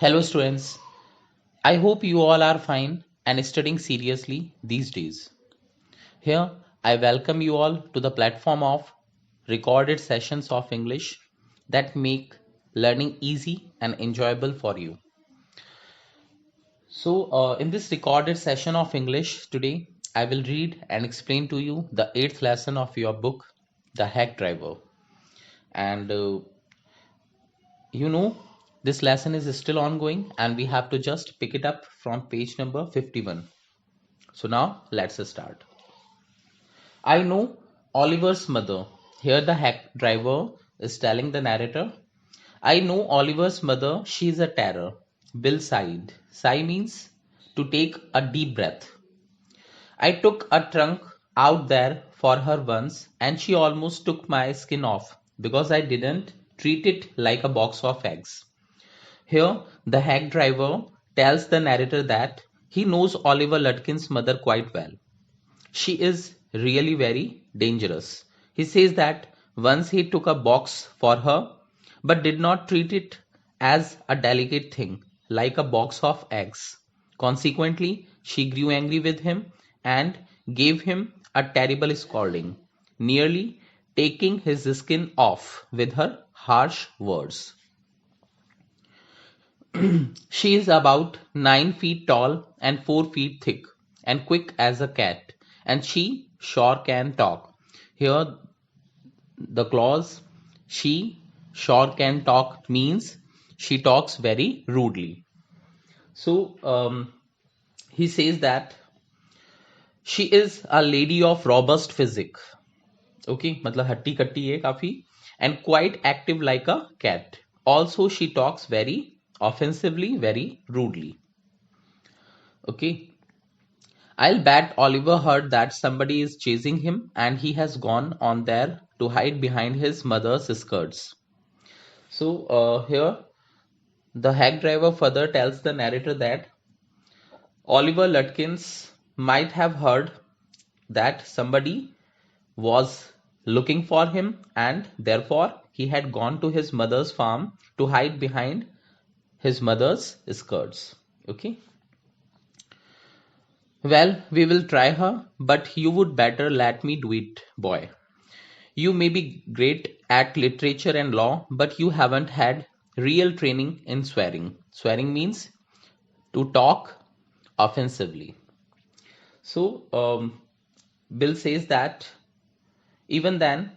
Hello, students. I hope you all are fine and studying seriously these days. Here, I welcome you all to the platform of recorded sessions of English that make learning easy and enjoyable for you. In this recorded session of English today, I will read and explain to you the eighth lesson of your book, The Hack Driver. And you know, this lesson is still ongoing and we have to just pick it up from page number 51. So now let's start. I know Oliver's mother. Here the hack driver is telling the narrator. I know Oliver's mother. She's a terror. Bill sighed. Sigh means to take a deep breath. I took a trunk out there for her once and she almost took my skin off because I didn't treat it like a box of eggs. Here, the hack driver tells the narrator that he knows Oliver Lutkin's mother quite well. She is really very dangerous. He says that once he took a box for her, but did not treat it as a delicate thing, like a box of eggs. Consequently, she grew angry with him and gave him a terrible scolding, nearly taking his skin off with her harsh words. She is about 9 feet tall and 4 feet thick and quick as a cat, and she sure can talk. Here, the clause she sure can talk means she talks very rudely. So, he says that she is a lady of robust physique. Okay, मतलब हट्टी कट्टी है काफी and quite active like a cat. Also, she talks very offensively, very rudely. Okay, I'll bet Oliver heard that somebody is chasing him and he has gone on there to hide behind his mother's skirts. Here the hack driver further tells the narrator that Oliver Lutkins might have heard that somebody was looking for him and therefore he had gone to his mother's farm to hide behind his mother's skirts. Okay. Well, we will try her, but you would better let me do it, boy. You may be great at literature and law, but you haven't had real training in swearing. Swearing means to talk offensively. So, Bill says that even then,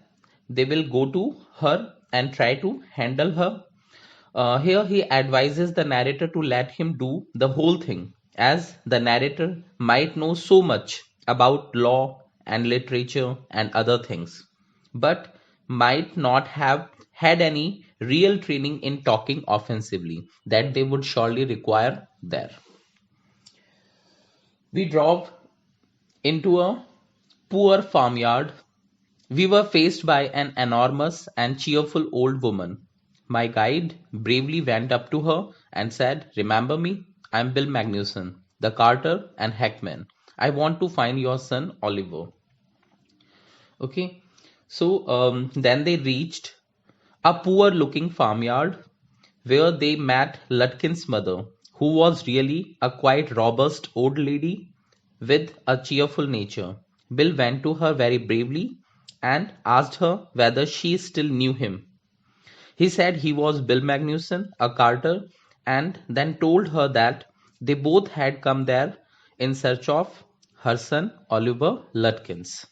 they will go to her and try to handle her. Here, he advises the narrator to let him do the whole thing, as the narrator might know so much about law and literature and other things, but might not have had any real training in talking offensively that they would surely require there. We drove into a poor farmyard. We were faced by an enormous and cheerful old woman. My guide bravely went up to her and said, Remember me? I'm Bill Magnuson, the carter and hackman. I want to find your son Oliver. Okay, then they reached a poor looking farmyard where they met Lutkin's mother, who was really a quite robust old lady with a cheerful nature. Bill went to her very bravely and asked her whether she still knew him. He said he was Bill Magnuson, a carter, and then told her that they both had come there in search of her son Oliver Lutkins.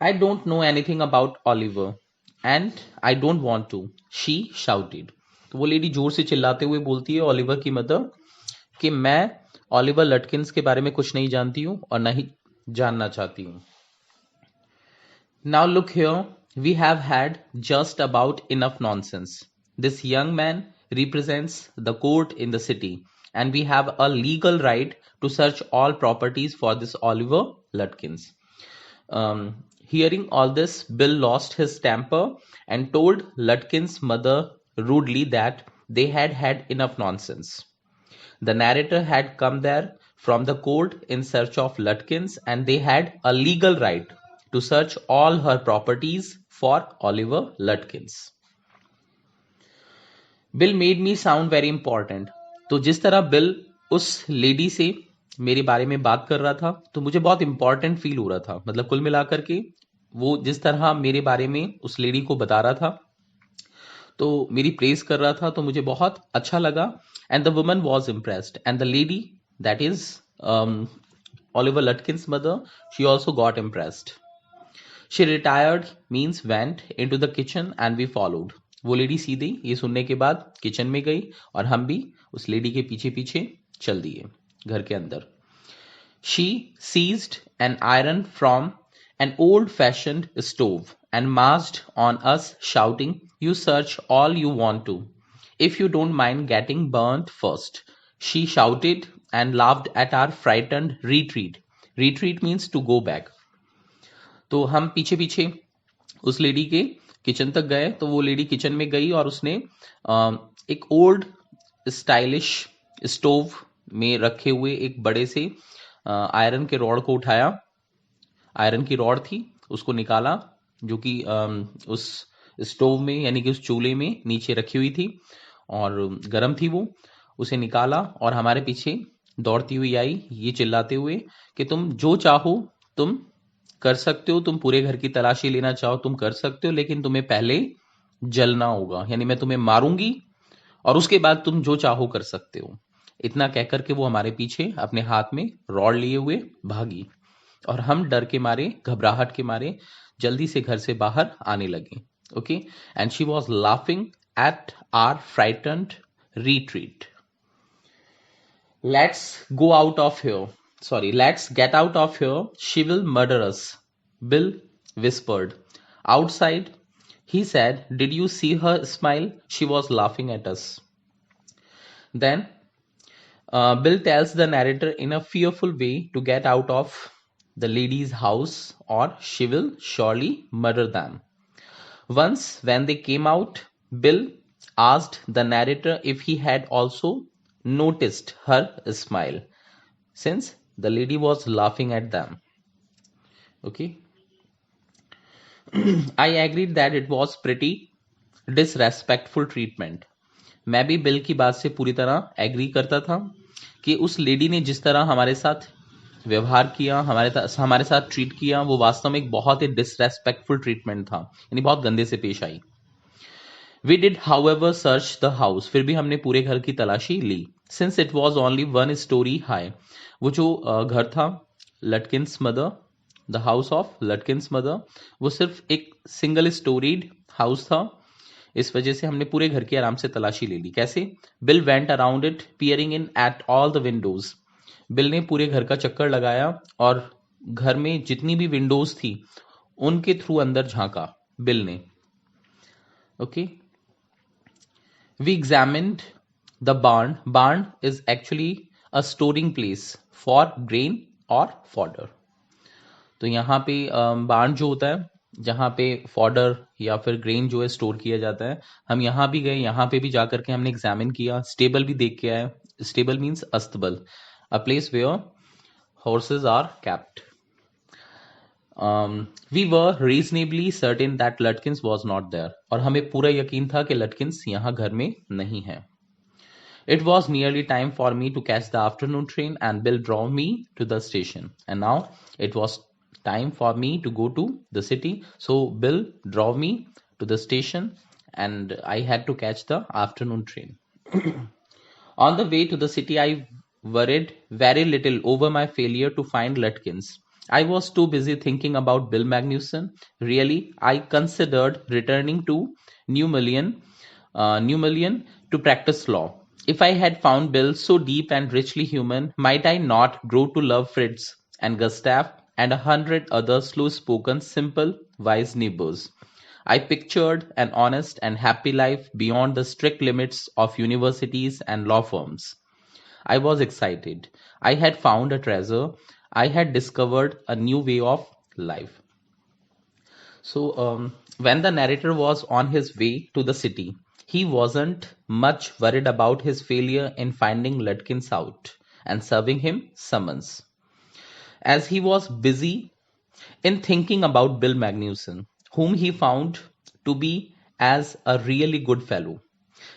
I don't know anything about Oliver and I don't want to, she shouted. तो वो lady जोर से चिल्लाते हुए बोलती है Oliver की mother कि मैं ओलिवर लटकिंस के बारे में कुछ नहीं जानती हूँ और नहीं जानना चाहती हूँ. Now look here, we have had just about enough nonsense. This young man represents the court in the city and we have a legal right to search all properties for this Oliver Lutkins. Hearing all this, Bill lost his temper and told Lutkin's mother rudely that they had had enough nonsense. The narrator had come there from the court in search of Lutkins and they had a legal right to search all her properties for Oliver Lutkins. Bill made me sound very important. तो जिस तरह bill उस lady से मेरे बारे में बात कर रहा था तो मुझे बहुत इंपॉर्टेंट फील हो रहा था। मतलब कुल मिलाकर के वो जिस तरह मेरे बारे में उस लेडी को बता रहा था, तो मेरी प्रेज कर रहा था, तो मुझे बहुत अच्छा लगा। And the woman was impressed and the lady, that is Oliver Lutkin's mother, she also got impressed. She retired means went into the kitchen and we followed. वो लेडी सीधी ये सुनने के बाद किचन में गई और हम भी उस लेडी के पीछे पीछे चल दिए घर के अंदर। She seized an iron from an old-fashioned stove and marched on us shouting, "You search all you want to, if you don't mind getting burnt first." She shouted and laughed at our frightened retreat. Retreat means to go back. तो हम पीछे पीछे उस lady के kitchen तक गए। तो वो लेडी किचन में गई और उसने एक ओल्ड स्टाइलिश स्टोव में रखे हुए एक बड़े से आयरन के रॉड को उठाया। आयरन की रॉड थी, उसको निकाला, जो कि उस स्टोव में यानी कि उस चूल्हे में नीचे रखी हुई थी और गर्म थी वो। उसे निकाला और हमारे पीछे दौड़ती हुई आई, ये चिल्लाते हुए कि तुम जो चाहो तुम कर सकते हो, तुम पूरे घर की तलाशी लेना चाहो तुम कर सकते हो, लेकिन तुम्हें पहले जलना होगा, यानी मैं तुम्हें मारूंगी और उसके बाद तुम जो चाहो कर सकते हो। इतना कहकर के वो हमारे पीछे अपने हाथ में रॉड लिए हुए भागी और हम डर के मारे, घबराहट के मारे जल्दी से घर से बाहर आने लगे। Okay, and she was laughing at our frightened retreat. Let's go out of here. Sorry, let's get out of here. She will murder us, Bill whispered. Outside, he said, "Did you see her smile? She was laughing at us." Then, Bill tells the narrator in a fearful way to get out of the lady's house or she will surely murder them. Once, when they came out, Bill asked the narrator if he had also noticed her smile, since the lady was laughing at them. Okay. I agreed that it was pretty disrespectful treatment. मैं भी bill की बात से पूरी तरह agree करता था कि उस लेडी ने जिस तरह हमारे साथ व्यवहार किया, हमारे साथ ट्रीट किया, वो वास्तव में एक बहुत ही डिसरेस्पेक्टफुल ट्रीटमेंट था, यानी बहुत गंदे से पेश आई। We did however search the house, फिर भी हमने पूरे घर की तलाशी ली। Since it was only one story high, वो जो घर था Latkins mother, the house of Latkins mother, वो सिर्फ एक सिंगल स्टोरीड हाउस था। इस वजह से हमने पूरे घर की आराम से तलाशी ले ली। कैसे? Bill went around it peering in at all the Windows. Bill ने पूरे घर का चक्कर लगाया और घर में जितनी भी विंडोज थी उनके थ्रू अंदर झांका बिल ने। Okay, we examined the barn. Barn is actually a storing place for grain or fodder. तो यहाँ पे बार्न जो होता है जहाँ पे फॉडर या फिर ग्रेन जो है स्टोर किया जाता है, हम यहाँ भी गए, यहाँ पे भी जाकर के हमने एग्जामिन किया, स्टेबल भी देख के आए। स्टेबल मीन्स अस्तबल, a place where horses are kept. We were reasonably certain that Lutkins was not there, और हमें पूरा यकीन था कि लटकिंस यहाँ घर में नहीं है। It was nearly time for me to catch the afternoon train and Bill drove me to the station. And now it was time for me to go to the city. So Bill drove me to the station and I had to catch the afternoon train. On the way to the city, I worried very little over my failure to find Lutkins. I was too busy thinking about Bill Magnuson. Really, I considered returning to New Million to practice law. If I had found Bill so deep and richly human, might I not grow to love Fritz and Gustav and 100 other slow-spoken, simple, wise neighbors? I pictured an honest and happy life beyond the strict limits of universities and law firms. I was excited. I had found a treasure. I had discovered a new way of life. So, when the narrator was on his way to the city, he wasn't much worried about his failure in finding Lutkins out and serving him summons, as he was busy in thinking about Bill Magnuson, whom he found to be as a really good fellow.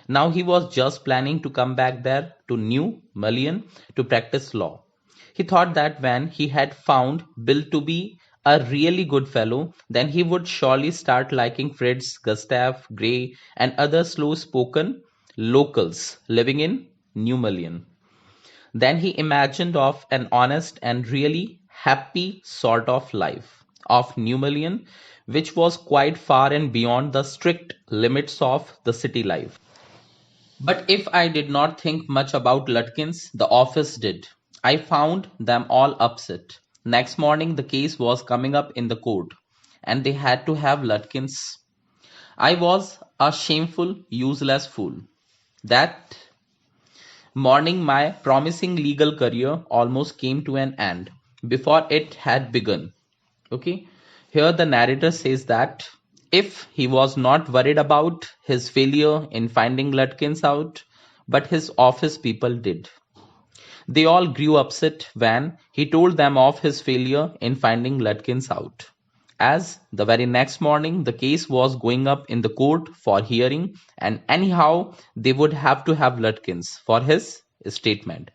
Now he was just planning to come back there to New Mullion to practice law. He thought that when he had found Bill to be a really good fellow, then he would surely start liking Fritz, Gustav, Gray, and other slow spoken locals living in New Mullion. Then he imagined of an honest and really happy sort of life of New Mullion, which was quite far and beyond the strict limits of the city life. But if I did not think much about Lutkins, the office did. I found them all upset. Next morning, the case was coming up in the court, and they had to have Lutkins. I was a shameful, useless fool. That morning, my promising legal career almost came to an end before it had begun. Okay, here the narrator says that if he was not worried about his failure in finding Lutkins out, but his office people did. They all grew upset when he told them of his failure in finding Lutkins out. As the very next morning the case was going up in the court for hearing, and anyhow they would have to have Lutkins for his statement.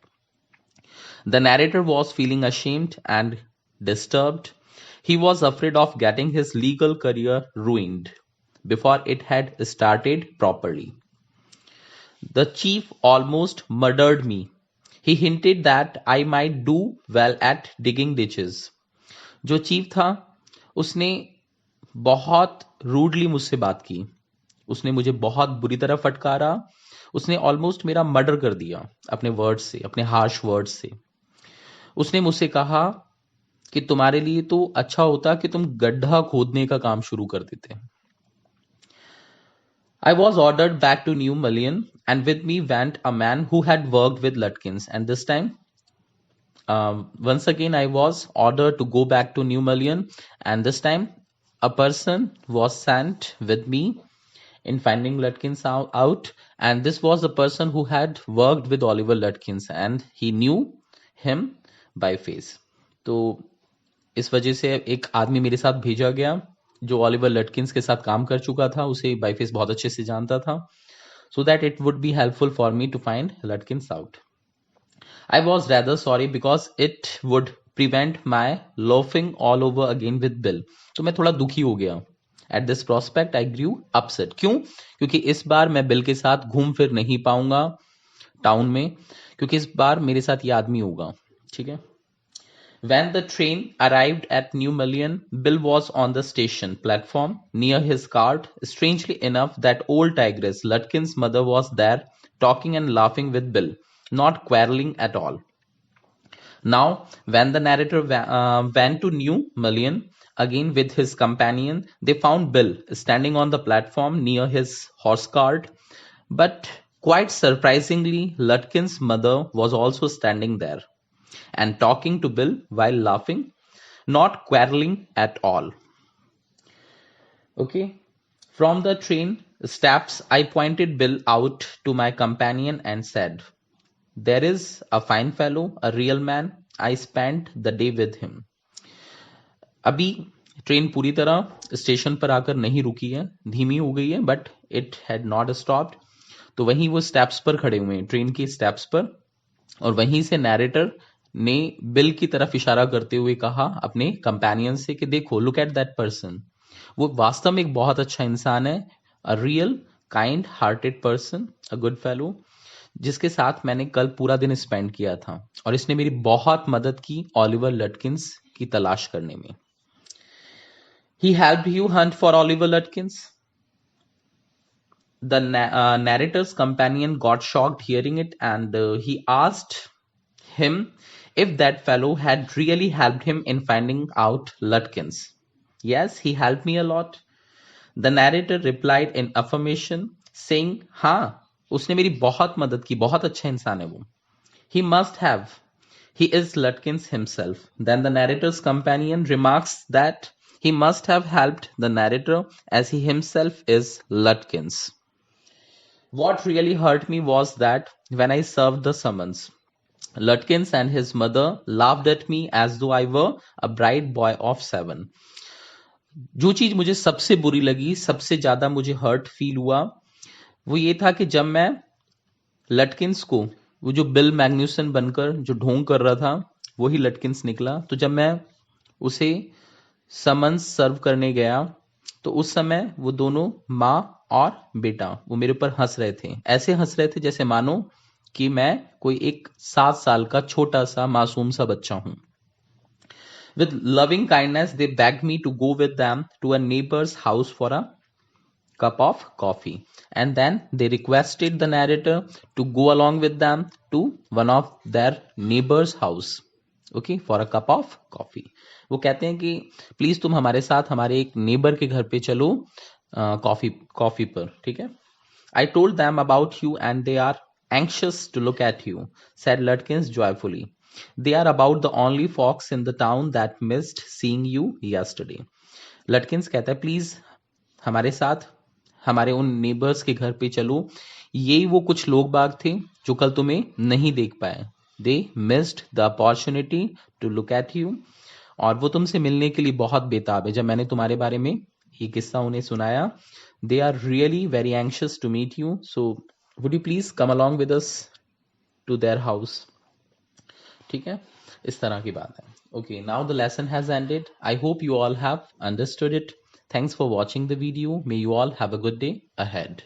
The narrator was feeling ashamed and disturbed. He was afraid of getting his legal career ruined before it had started properly. The chief almost murdered me. He hinted that I might do well at digging ditches. जो chief था उसने बहुत rudely मुझसे बात की. उसने मुझे बहुत बुरी तरह फटकारा. उसने ऑलमोस्ट मेरा मर्डर कर दिया अपने वर्ड्स से, अपने हार्श वर्ड्स से. उसने मुझसे कहा कि तुम्हारे लिए तो अच्छा होता कि तुम गड्ढा खोदने का काम शुरू कर देते. I was ordered back to New Mullion, and with me went a man who had worked with Lutkins. And this time, once again, I was ordered to go back to New Mullion, and this time, a person was sent with me in finding Lutkins out. And this was a person who had worked with Oliver Lutkins, and he knew him by face. तो इस वजह से एक आदमी मेरे साथ भेजा गया जो ऑलिवर लटकिंस के साथ काम कर चुका था, उसे बाय फेस बहुत अच्छे से जानता था, so that it would be helpful for me to find Lutkins out. I was rather sorry because it would prevent my loafing all over again with Bill. तो मैं थोड़ा दुखी हो गया. At this prospect I grew upset. क्यों? क्योंकि इस बार मैं बिल के साथ घूम फिर नहीं पाऊंगा टाउन में, क्योंकि इस बार मेरे साथ ये आदमी होगा. ठीक है. When the train arrived at New Mullion, Bill was on the station platform near his cart. Strangely enough, that old tigress, Lutkins' mother, was there, talking and laughing with Bill, not quarreling at all. Now, when the narrator went to New Mullion again with his companion, they found Bill standing on the platform near his horse cart. But quite surprisingly, Lutkins' mother was also standing there and talking to Bill while laughing, not quarreling at all. Okay. From the train steps, I pointed Bill out to my companion and said, "There is a fine fellow, a real man. I spent the day with him." अभी train पूरी तरह station पर आकर नहीं रुकी है, धीमी हो गई है, but it had not stopped. तो वहीं वो स्टेप्स पर खड़े हुए हैं, ट्रेन के स्टेप्स पर, और वहीं से नैरेटर ने बिल की तरफ इशारा करते हुए कहा अपने कंपेनियन से कि देखो, लुक एट दैट पर्सन. वो वास्तव में एक बहुत अच्छा इंसान है, a real kind hearted person, a good fellow, जिसके साथ मैंने कल पूरा दिन स्पेंड किया था, और इसने मेरी बहुत मदद की ऑलिवर लटकिंस की तलाश करने में. He helped you hunt for Oliver Lutkins? The narrator's companion got shocked hearing it, and he asked him if that fellow had really helped him in finding out Lutkins. Yes, he helped me a lot. The narrator replied in affirmation, saying, हाँ, उसने मेरी बहुत मदद की, बहुत अच्छा इंसान है वो. He must have. He is Lutkins himself. Then the narrator's companion remarks that he must have helped the narrator as he himself is Lutkins. What really hurt me was that when I served the summons, Lutkins and his mother laughed at me as though I were a bright boy of 7. जो चीज मुझे सबसे बुरी लगी, सबसे ज्यादा मुझे hurt feel हुआ, वो ये था कि जब मैं लटकिंस को, वो जो बिल मैग्न्यूसन बनकर जो ढोंग कर रहा था वही लटकिंस निकला, तो जब मैं उसे समन्स सर्व करने गया तो उस समय वो दोनों माँ और बेटा वो मेरे ऊपर हंस रहे थे, ऐसे हंस रहे थे जैसे मानो कि मैं कोई एक 7 साल का छोटा सा मासूम सा बच्चा हूं. With loving kindness, they begged me to go with them to a neighbor's house for a cup of coffee. And then they requested the narrator to go along with them to one of their neighbor's house. Okay, for a cup of coffee. वो कहते हैं कि please तुम हमारे साथ हमारे एक neighbour के घर पे चलो कॉफी कॉफी पर, ठीक है. I told them about you and they are anxious to look at you, said Lutkins joyfully. They are about the only fox in the town that missed seeing you yesterday. लटकिंस कहता है please हमारे साथ हमारे उन neighbours के घर पे चलो, यही वो कुछ लोग बाग थे जो कल तुम्हें नहीं देख पाए. They missed the opportunity to look at you, और वो तुमसे मिलने के लिए बहुत बेताब है. जब मैंने तुम्हारे बारे में ये किस्सा उन्हें सुनाया, they are really very anxious to meet you, so would you please come along with us to their house. ठीक है, इस तरह की बात है. Okay, now the lesson has ended. I hope you all have understood it. Thanks for watching the video. May you all have a good day ahead.